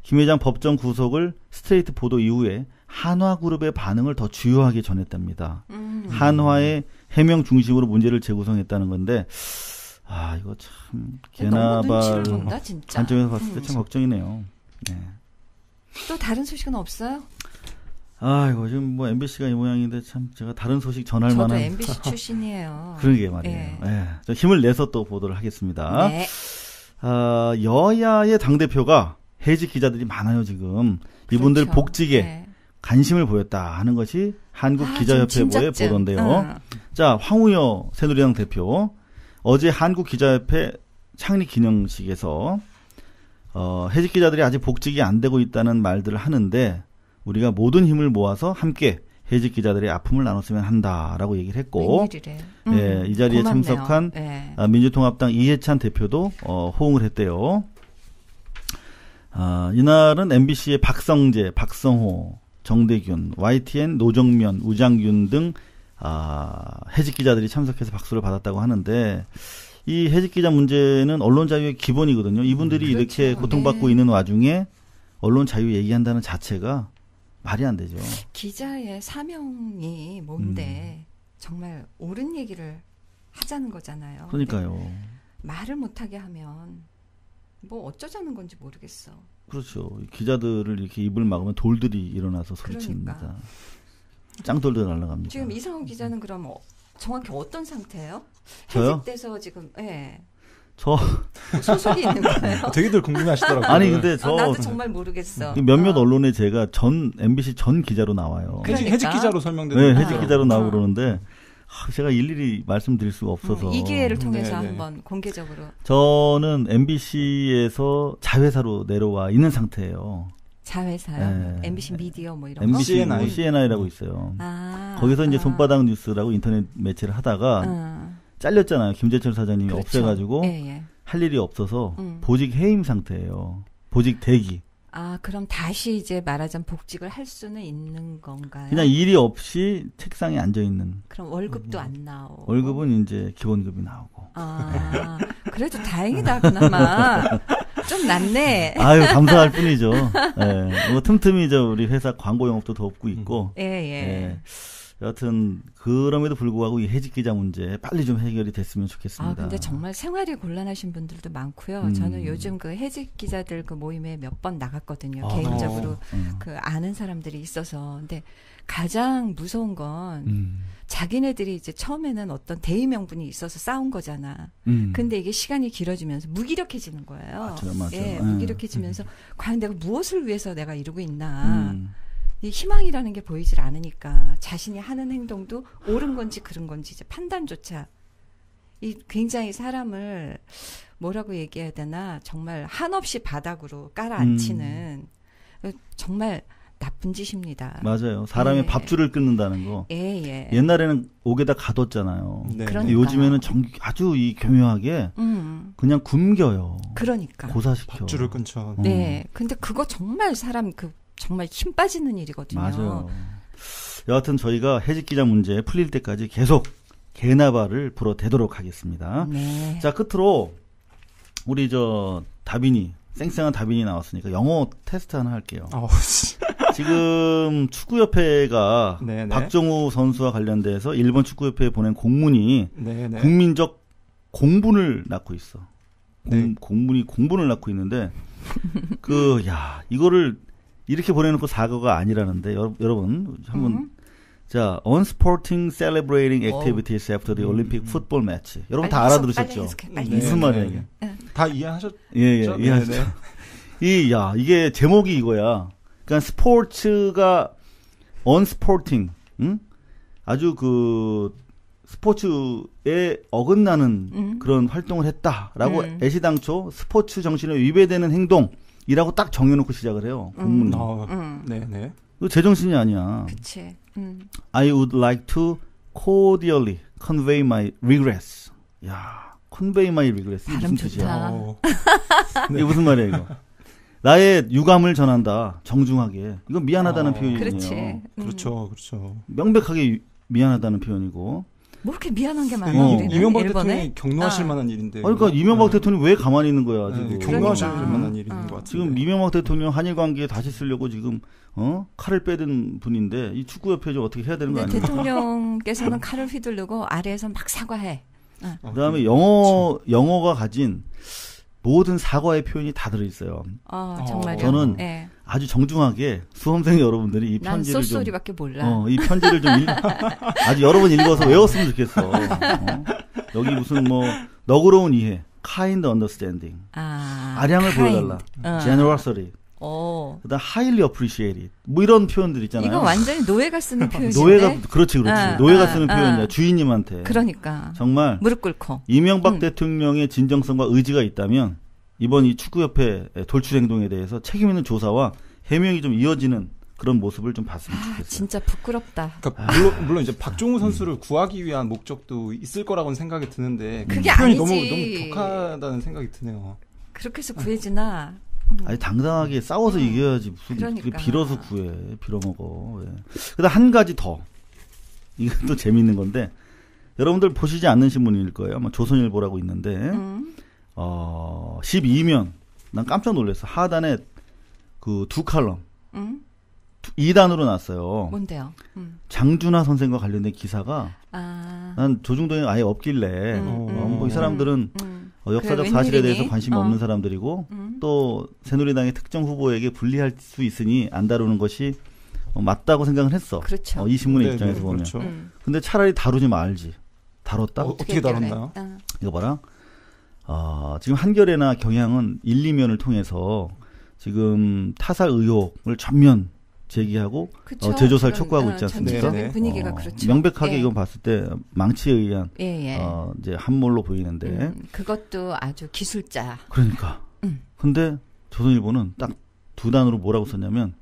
김 회장 법정 구속을 스트레이트 보도 이후에 한화그룹의 반응을 더 주요하게 전했답니다. 한화의 해명 중심으로 문제를 재구성했다는 건데 이거 참 개나발 관점에서 봤을 때 참 걱정이네요. 네. 또 다른 소식은 없어요? 이거 지금 뭐 MBC가 이 모양인데 참 제가 다른 소식 전할 저도 만한. 저도 MBC 출신이에요. 그러게 말이에요. 저 힘을 내서 또 보도를 하겠습니다. 네. 여야의 당대표가 해직 기자들이 많아요, 지금. 이분들 복직에 관심을 보였다 하는 것이 한국기자협회보의 보도인데요. 자, 황우여 새누리당 대표. 어제 한국기자협회 창립 기념식에서 해직 기자들이 아직 복직이 안 되고 있다는 말들을 하는데 우리가 모든 힘을 모아서 함께 해직 기자들의 아픔을 나눴으면 한다라고 얘기를 했고, 이 자리에 고맙네요. 참석한 민주통합당 이해찬 대표도 호응을 했대요. 이날은 MBC의 박성재, 박성호, 정대균, YTN 노정면, 우장균 등 해직 기자들이 참석해서 박수를 받았다고 하는데. 이 해직 기자 문제는 언론 자유의 기본이거든요. 이분들이 이렇게 고통받고 있는 와중에 언론 자유 얘기한다는 자체가 말이 안 되죠. 기자의 사명이 뭔데 정말 옳은 얘기를 하자는 거잖아요. 그러니까요. 말을 못하게 하면 뭐 어쩌자는 건지 모르겠어. 그렇죠. 기자들을 이렇게 입을 막으면 돌들이 일어나서 소리칩니다. 짱돌들 날아갑니다. 지금 이상훈 기자는 그럼 정확히 어떤 상태예요? 저요? 해직돼서 지금 저 소속이 있는 거예요? 되게들 궁금해하시더라고요. 아니 근데 나도 정말 모르겠어. 몇몇 언론에 제가 MBC 전 기자로 나와요. 그러니까. 해직 기자로 설명되는. 네, 해직 기자로 나오고 그러는데 제가 일일이 말씀드릴 수가 없어서 이 기회를 통해서 한번 공개적으로. 저는 MBC에서 자회사로 내려와 있는 상태예요. 자회사요? MBC 미디어 뭐 이런 MBC 거? CNI라고 있어요. 거기서 이제 손바닥 뉴스라고 인터넷 매체를 하다가 잘렸잖아요. 김재철 사장님이 없애가지고 할 일이 없어서 보직 해임 상태예요. 보직 대기. 그럼 다시 이제 말하자면 복직을 할 수는 있는 건가요? 그냥 일이 없이 책상에 앉아있는. 그럼 월급도 안 나오고. 월급은 이제 기본급이 나오고. 그래도 다행이다, 그나마. 좀 낫네. 아유, 감사할 뿐이죠. 예. 뭐 틈틈이 우리 회사 광고 영업도 돕고 있고. 예. 여하튼 그럼에도 불구하고 이 해직 기자 문제 빨리 좀 해결이 됐으면 좋겠습니다. 근데 정말 생활이 곤란하신 분들도 많고요. 저는 요즘 그 해직 기자들 그 모임에 몇 번 나갔거든요. 개인적으로 그 아는 사람들이 있어서. 근데 가장 무서운 건 자기네들이 이제 처음에는 어떤 대의 명분이 있어서 싸운 거잖아. 근데 이게 시간이 길어지면서 무기력해지는 거예요. 맞아요. 무기력해지면서 과연 내가 무엇을 위해서 내가 이러고 있나. 이 희망이라는 게 보이질 않으니까 자신이 하는 행동도 옳은 건지 그른 건지 이제 판단조차 이 굉장히 사람을 뭐라고 얘기해야 되나 정말 한없이 바닥으로 깔아앉히는 정말 나쁜 짓입니다. 맞아요. 사람의 밥줄을 끊는다는 거. 옛날에는 옥에다 가뒀잖아요. 요즘에는 아주 이 교묘하게 그냥 굶겨요. 그러니까. 고사시켜. 밥줄을 끊죠. 네. 근데 그거 정말 사람 정말 힘 빠지는 일이거든요. 맞아요. 여하튼 저희가 해직 기자 문제 풀릴 때까지 계속 개나발을 불어대도록 하겠습니다. 네. 자, 끝으로 우리 쌩쌩한 다빈이 나왔으니까 영어 테스트 하나 할게요. 지금 축구협회가 네네. 박정우 선수와 관련돼서 일본 축구협회에 보낸 공문이 네네. 국민적 공분을 낳고 있어. 네. 공분을 낳고 있는데 이거를 이렇게 보내놓고 사과가 아니라는데 여러분 한번 자, unsporting celebrating activities after the Olympic football match. 여러분 다 알아들으셨죠? 무슨 말이야 이게? 다 이해하셨죠? 예, 이해하셨죠? 이게 제목이 이거야. 그러니까 스포츠가 unsporting, 아주 스포츠에 어긋나는 그런 활동을 했다라고 애시당초 스포츠 정신에 위배되는 행동이라고 딱 정해놓고 시작을 해요. 공문이. 네네. 이거 제정신이 아니야. 그치. I would like to cordially convey my regrets. 야, convey my regrets. 이게 무슨 뜻이야? 이게 무슨 말이야, 이거? 나의 유감을 전한다. 정중하게. 이건 미안하다는 표현이에요. 그렇지. 그렇죠. 명백하게 미안하다는 표현이고. 뭐 이렇게 미안한 게 많아. 이명박 대통령이 경로하실 만한 일인데. 그러니까 이명박 대통령이 왜 가만히 있는 거야, 지금. 경로하실 만한 일인 것 같아요. 지금 이명박 대통령 한일 관계에 다시 쓰려고 지금 칼을 빼든 분인데 이 축구협회 좀 어떻게 해야 되는 거 아니에요? 대통령께서는 칼을 휘두르고 아래에서 막 사과해. 그다음에 영어가 가진 모든 사과의 표현이 다 들어있어요. 정말요? 저는 아주 정중하게 수험생 여러분들이 이 편지를 난 쏘쏘리밖에 몰라. 이 편지를 좀 아주 여러 번 읽어서 외웠으면 좋겠어. 여기 무슨 너그러운 이해, kind understanding, 아량을 보여달라, generosity. 그다음 highly appreciated. 이런 표현들 있잖아요. 이거 완전히 노예가 쓰는 표현인데. 노예가 그렇지. 노예가 쓰는 표현이야. 주인님한테. 그러니까. 정말 무릎 꿇고. 이명박 대통령의 진정성과 의지가 있다면 이번 이 축구협회 돌출 행동에 대해서 책임 있는 조사와 해명이 좀 이어지는 그런 모습을 좀 봤으면 좋겠어요. 진짜 부끄럽다. 그러니까 물론 이제 박종우 선수를 구하기 위한 목적도 있을 거라고는 생각이 드는데 그게 표현이 아니지. 너무 독하다는 생각이 드네요. 그렇게 해서 구해지나? 아니 당당하게 싸워서 이겨야지 무슨 그러니까. 빌어서 구해 빌어먹어. 그다음 한 가지 더 이것도 재미있는 건데 여러분들 보시지 않는 신문일 거예요. 아마 조선일보라고 있는데 12면 난 깜짝 놀랐어. 하단에 그 두 칼럼 2단으로 났어요. 뭔데요? 장준하 선생과 관련된 기사가 난 조중동에 아예 없길래 이 사람들은 역사적 사실에 대해서 관심이 없는 사람들이고 또 새누리당의 특정 후보에게 불리할 수 있으니 안 다루는 것이 맞다고 생각을 했어. 그렇죠. 이 신문의 입장에서 보면. 그렇죠. 근데 차라리 다루지 말지. 다뤘다? 어떻게 다뤘나요? 이거 봐라. 지금 한겨레나 경향은 1, 2면을 통해서 지금 타살 의혹을 전면 제기하고 재조사를 촉구하고 있지 않습니까? 전체적인 분위기가 그렇죠. 명백하게 이건 봤을 때 망치에 의한 이제 함몰로 보이는데 그것도 아주 기술자. 그러니까. 근데 조선일보는 딱 두 단으로 뭐라고 썼냐면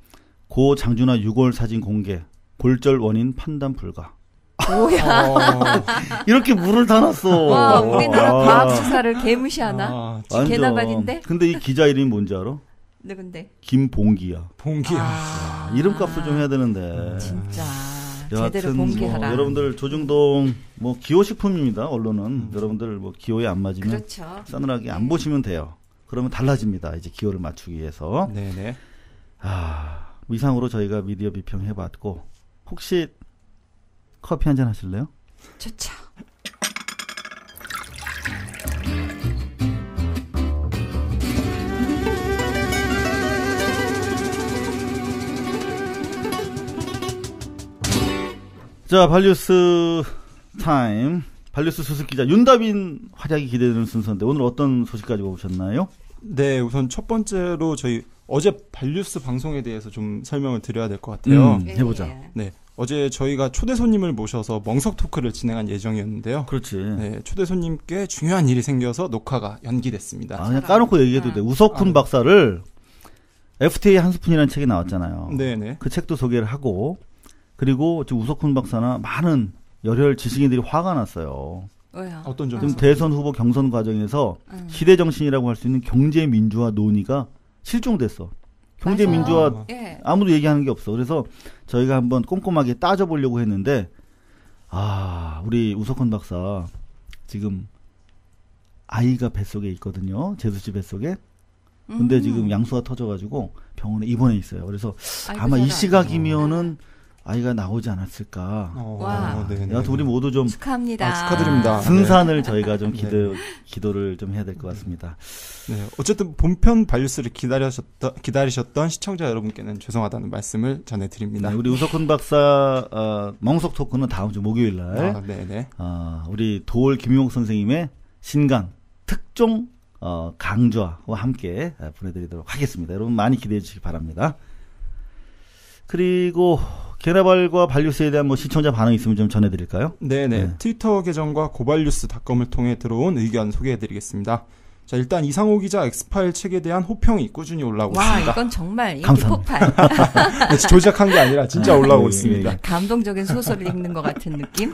고 장준하 6월 사진 공개 골절 원인 판단 불가. 뭐야? 이렇게 물을 다 놨어. 와, 우리나라 과학 수사를 개무시하나? 개나발인데? 근데 이 기자 이름이 뭔지 알아? 누군데? 김봉기야. 봉기야. 이름값을 좀 해야 되는데. 진짜. 여하튼 제대로 봉기하라. 여러분들 조중동 기호식품입니다. 언론은 여러분들 기호에 안 맞으면 그렇죠. 싸늘하게 안 보시면 돼요. 그러면 달라집니다. 이제 기호를 맞추기 위해서. 네네. 이상으로 저희가 미디어 비평 해봤고 혹시 커피 한잔 하실래요? 좋죠. 자, 발뉴스 타임. 발뉴스 수습 기자 윤다빈 활약이 기대되는 순서인데 오늘 어떤 소식 가지고 오셨나요? 네, 우선 첫 번째로 저희 어제 발뉴스 방송에 대해서 좀 설명을 드려야 될 것 같아요. 해보자. 네, 어제 저희가 초대 손님을 모셔서 멍석 토크를 진행한 예정이었는데요. 그렇지. 네, 초대 손님께 중요한 일이 생겨서 녹화가 연기됐습니다. 그냥 까놓고 얘기해도 돼. 우석훈 박사를 FTA 한 스푼이라는 책이 나왔잖아요. 네네. 그 책도 소개를 하고 그리고 지금 우석훈 박사나 많은 열혈 지식인들이 화가 났어요. 왜요? 어떤 점에서? 지금 대선 후보 경선 과정에서 시대 정신이라고 할 수 있는 경제 민주화 논의가 실종됐어. 경제 맞아요. 민주화 예. 아무도 얘기하는 게 없어. 그래서 저희가 한번 꼼꼼하게 따져보려고 했는데 우리 우석헌 박사 지금 아이가 뱃속에 있거든요. 재수 씨 뱃속에. 근데 지금 양수가 터져가지고 병원에 입원해 있어요. 그래서 아마 이 시각이면은 아이가 나오지 않았을까. 와. 여하튼 우리 모두 좀 축하합니다. 축하드립니다. 승산을 저희가 좀 기도를 좀 해야 될 것 같습니다. 네, 어쨌든 본편 반뉴스를 기다리셨던 시청자 여러분께는 죄송하다는 말씀을 전해드립니다. 네, 우리 우석헌 박사 멍석 토크는 다음 주 목요일 날 우리 도올 김용옥 선생님의 신간 특종 강좌와 함께 보내드리도록 하겠습니다. 여러분 많이 기대해 주시기 바랍니다. 그리고 게나발과 반뉴스에 대한 시청자 반응 있으면 좀 전해드릴까요? 네네. 트위터 계정과 고발뉴스.com을 통해 들어온 의견 소개해드리겠습니다. 자, 일단 이상호 기자 엑스파일 책에 대한 호평이 꾸준히 올라오고 있습니다. 이건 정말 인기 감사합니다. 폭발. 네, 조작한 게 아니라 진짜 올라오고 있습니다. 감동적인 소설을 읽는 것 같은 느낌?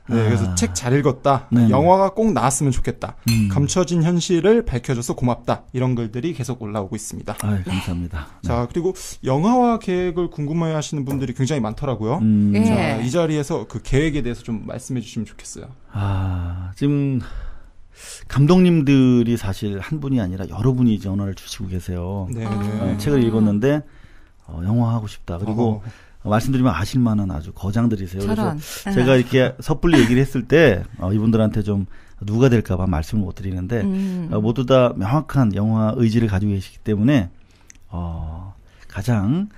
네, 그래서 책 잘 읽었다. 네네. 영화가 꼭 나왔으면 좋겠다. 감춰진 현실을 밝혀줘서 고맙다. 이런 글들이 계속 올라오고 있습니다. 감사합니다. 자, 그리고 영화화 계획을 궁금해하시는 분들이 굉장히 많더라고요. 자, 이 자리에서 그 계획에 대해서 좀 말씀해 주시면 좋겠어요. 지금 감독님들이 사실 한 분이 아니라 여러 분이 전화를 주시고 계세요. 책을 읽었는데 영화하고 싶다. 그리고 말씀드리면 아실만한 아주 거장들이세요. 그래서 제가 이렇게 섣불리 얘기를 했을 때 이분들한테 좀 누가 될까봐 말씀을 못 드리는데 모두 다 명확한 영화 의지를 가지고 계시기 때문에 가장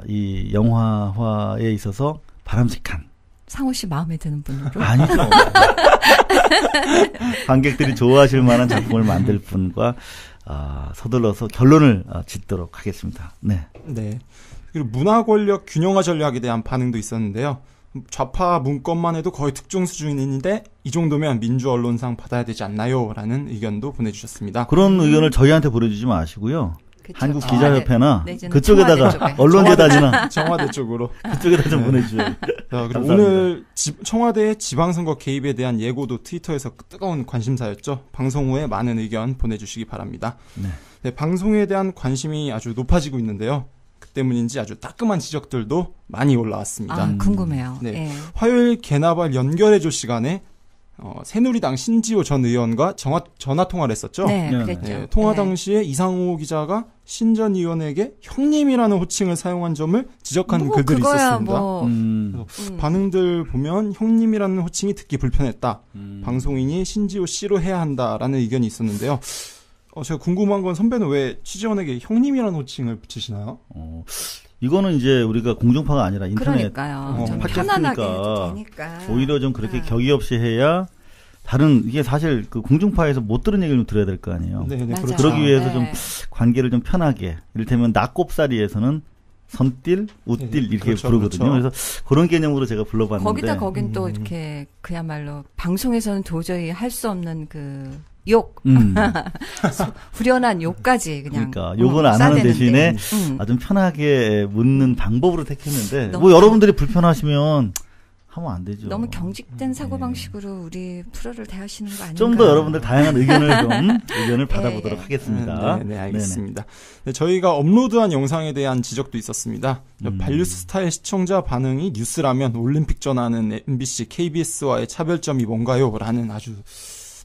이 영화화에 있어서 바람직한 상호 씨 마음에 드는 분으로? 아니죠. 관객들이 좋아하실 만한 작품을 만들 분과 서둘러서 결론을 짓도록 하겠습니다. 네. 그리고 문화 권력 균형화 전략에 대한 반응도 있었는데요. 좌파 문건만 해도 거의 특종 수준인데 이 정도면 민주 언론상 받아야 되지 않나요? 라는 의견도 보내주셨습니다. 그런 의견을 저희한테 보내주지 마시고요. 그쵸. 한국 기자협회나 내지는 그쪽에다가 언론재단이나 청와대 쪽으로 그쪽에다 좀 보내주세요. 자, 그리고 오늘 청와대의 지방선거 개입에 대한 예고도 트위터에서 뜨거운 관심사였죠. 방송 후에 많은 의견 보내주시기 바랍니다. 네, 방송에 대한 관심이 아주 높아지고 있는데요. 그 때문인지 아주 따끔한 지적들도 많이 올라왔습니다. 궁금해요. 네. 화요일 개나발 연결해줘 시간에 새누리당 신지호 전 의원과 전화 통화를 했었죠. 네, 그랬죠. 통화 당시에 이상호 기자가 신 전 의원에게 형님이라는 호칭을 사용한 점을 지적한 글들이 있었습니다. 반응들 보면 형님이라는 호칭이 듣기 불편했다. 방송인이 신지호 씨로 해야 한다라는 의견이 있었는데요. 제가 궁금한 건 선배는 왜 취재원에게 형님이라는 호칭을 붙이시나요? 이거는 이제 우리가 공중파가 아니라 인터넷 좀 편안하게 해도 되니까. 오히려 좀 그렇게 격의 없이 해야 이게 사실 그 공중파에서 못 들은 얘기를 좀 들어야 될 거 아니에요. 그렇죠. 그러기 위해서 좀 관계를 좀 편하게, 이를테면 낙곱사리에서는 선딜, 웃딜 이렇게 부르거든요. 그래서 그런 개념으로 제가 불러봤는데. 거긴 또 이렇게 그야말로 방송에서는 도저히 할 수 없는 그 욕, 후련한 욕까지 그냥. 그러니까 욕은 안 하는 대신에 아주 편하게 묻는 방법으로 택했는데 여러분들이 불편하시면 하면 안 되죠. 너무 경직된 사고방식으로 우리 프로를 대하시는 거 아닌가. 좀 더 여러분들 다양한 의견을 받아보도록 하겠습니다. 네, 알겠습니다. 네, 저희가 업로드한 영상에 대한 지적도 있었습니다. 반뉴스 스타일 시청자 반응이 뉴스라면 올림픽 전하는 MBC, KBS와의 차별점이 뭔가요? 라는 아주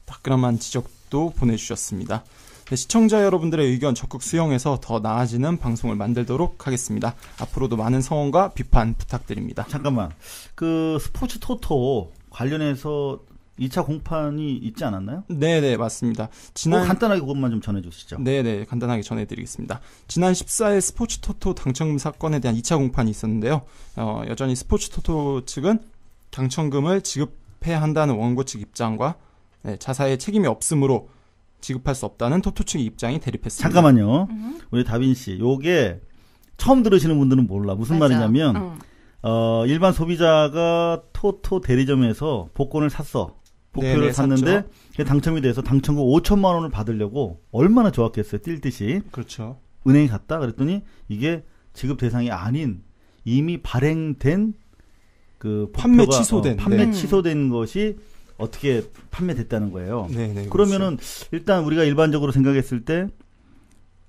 따끈한 지적도 보내주셨습니다. 네, 시청자 여러분들의 의견 적극 수용해서 더 나아지는 방송을 만들도록 하겠습니다. 앞으로도 많은 성원과 비판 부탁드립니다. 잠깐만, 그 스포츠 토토 관련해서 2차 공판이 있지 않았나요? 네네, 맞습니다. 간단하게 그것만 좀 전해주시죠. 네네, 간단하게 전해드리겠습니다. 지난 14일 스포츠 토토 당첨금 사건에 대한 2차 공판이 있었는데요. 여전히 스포츠 토토 측은 당첨금을 지급해야 한다는 원고 측 입장과 자사의 책임이 없으므로 지급할 수 없다는 토토 측의 입장이 대립했습니다. 잠깐만요. 우리 다빈 씨, 요게 처음 들으시는 분들은 몰라. 무슨 말이냐면 일반 소비자가 토토 대리점에서 복권을 샀어. 복표를 샀는데 당첨이 돼서 당첨금 5천만 원을 받으려고 얼마나 좋았겠어요. 뛸 듯이. 그렇죠. 은행에 갔다 그랬더니 이게 지급 대상이 아닌 이미 발행된 그 판매 취소된 취소된 것이 어떻게 판매됐다는 거예요. 네네, 그러면은 그렇죠. 일단 우리가 일반적으로 생각했을 때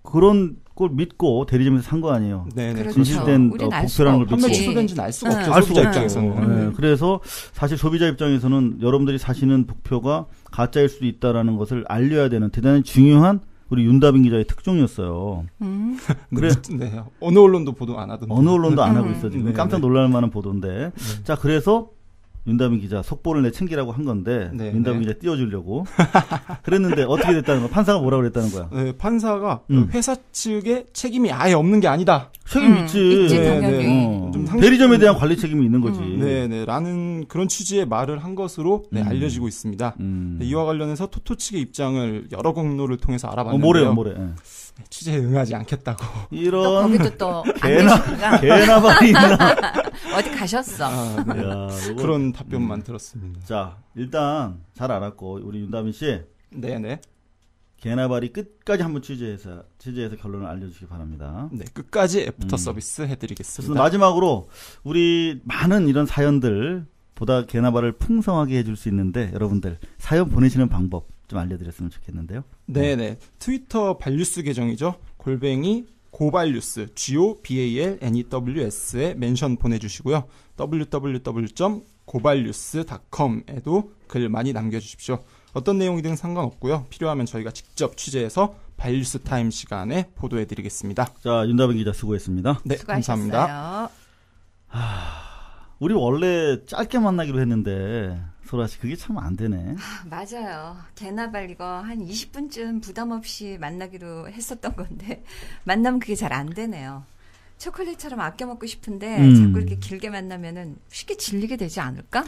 그런 걸 믿고 대리점에서 산 거 아니에요. 네, 그렇죠. 진실된 복표라는 걸 판매 믿고. 취소된지는 알 수가 없죠. 알 수가 소비자 없죠. 입장에서는. 네. 그래서 사실 소비자 입장에서는 여러분들이 사시는 복표가 가짜일 수도 있다라는 것을 알려야 되는 대단히 중요한 우리 윤다빈 기자의 특종이었어요. 그래. 네. 어느 언론도 보도 안 하던데. 어느 언론도 안 하고 있어 지금. 네, 깜짝 놀랄 만한 보도인데. 자, 그래서 윤다빈 기자 속보를 내 챙기라고 한 건데 네, 윤다빈 기자 띄워주려고 그랬는데 어떻게 됐다는 거야? 판사가 뭐라고 그랬다는 거야? 네, 판사가 회사 측에 책임이 아예 없는 게 아니다. 책임 있지. 당연히. 좀 대리점에 대한 관리 책임이 있는 거지. 네네. 라는 그런 취지의 말을 한 것으로 알려지고 있습니다. 네, 이와 관련해서 토토 측의 입장을 여러 경로를 통해서 알아봤는데요. 뭐래. 네, 취재에 응하지 않겠다고. 이런 거기도 또 개나 발이 있나? 어디 가셨어? 아, 네. 야, 그런 답변만 들었습니다. 자, 일단 잘 알았고 우리 윤다빈 씨. 네네. 개나 발이 끝까지 한번 취재해서 결론을 알려주시기 바랍니다. 네, 끝까지 애프터 서비스 해드리겠습니다. 그래서 마지막으로 우리 많은 이런 사연들 보다 개나 발을 풍성하게 해줄 수 있는데 여러분들 사연 보내시는 방법 좀 알려드렸으면 좋겠는데요. 네네. 트위터 발뉴스 계정이죠. @ 고발뉴스 GOBALNEWS에 멘션 보내주시고요. www.gobalnews.com에도 글 많이 남겨주십시오. 어떤 내용이든 상관없고요. 필요하면 저희가 직접 취재해서 발뉴스 타임 시간에 보도해드리겠습니다. 자, 윤다빈 기자 수고했습니다. 네, 수고하셨어요. 감사합니다. 우리 원래 짧게 만나기로 했는데 소라 씨 그게 참 안 되네. 맞아요. 개나발 이거 한 20분쯤 부담 없이 만나기로 했었던 건데 만나면 그게 잘 안 되네요. 초콜릿처럼 아껴 먹고 싶은데 자꾸 이렇게 길게 만나면은 쉽게 질리게 되지 않을까?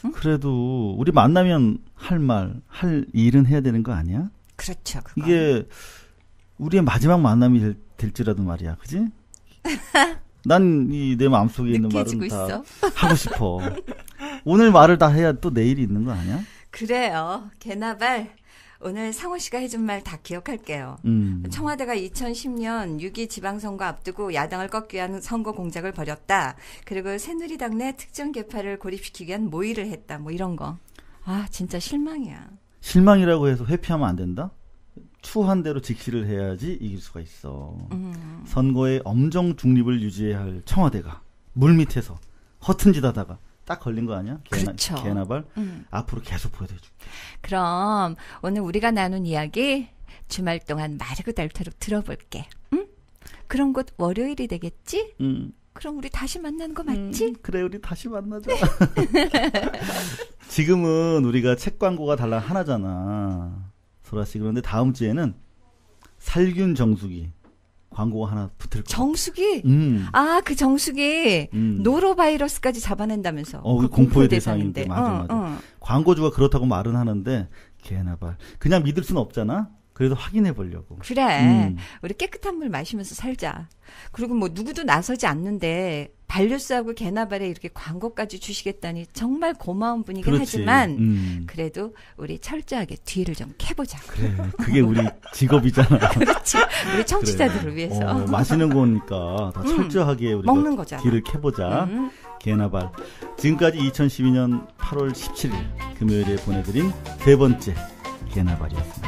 응? 그래도 우리 만나면 할 일은 해야 되는 거 아니야? 그렇죠. 그건. 이게 우리의 마지막 만남이 될지라도 말이야, 그지? 난 내 마음속에 있는 말은 다 하고 싶어. 오늘 말을 다 해야 또 내일이 있는 거 아니야? 그래요. 개나발 오늘 상호 씨가 해준 말 다 기억할게요. 청와대가 2010년 6.2 지방선거 앞두고 야당을 꺾기 위한 선거 공작을 벌였다. 그리고 새누리당 내 특정 계파를 고립시키기 위한 모의를 했다. 뭐 이런 거. 아 진짜 실망이야. 실망이라고 해서 회피하면 안 된다? 추한 대로 직시를 해야지 이길 수가 있어. 선거의 엄정 중립을 유지해야 할 청와대가 물밑에서 허튼 짓 하다가 딱 걸린 거 아니야? 그렇죠. 개나발. 앞으로 계속 보여줄게. 그럼 오늘 우리가 나눈 이야기 주말 동안 마르고 닳도록 들어볼게. 응? 그럼 곧 월요일이 되겠지? 그럼 우리 다시 만나는 거 맞지? 그래, 우리 다시 만나자. 지금은 우리가 책 광고가 달라 하나잖아. 소라 씨. 그런데 다음 주에는 살균 정수기 광고가 하나 붙을 거야. 정수기? 아, 그 정수기 노로바이러스까지 잡아낸다면서. 그 공포의 대상인데. 맞아. 광고주가 그렇다고 말은 하는데 개나발. 그냥 믿을 수는 없잖아. 그래도 확인해 보려고. 그래. 우리 깨끗한 물 마시면서 살자. 그리고 뭐 누구도 나서지 않는데 반려수하고 개나발에 이렇게 광고까지 주시겠다니 정말 고마운 분이긴 그렇지. 하지만 그래도 우리 철저하게 뒤를 좀 캐보자. 그래. 그게 우리 직업이잖아. 그렇지. 우리 청취자들을 그래. 위해서. 마시는 거니까 더 철저하게 우리가 먹는 거잖아. 뒤를 캐보자. 개나발. 지금까지 2012년 8월 17일 금요일에 보내드린 세 번째 개나발이었습니다.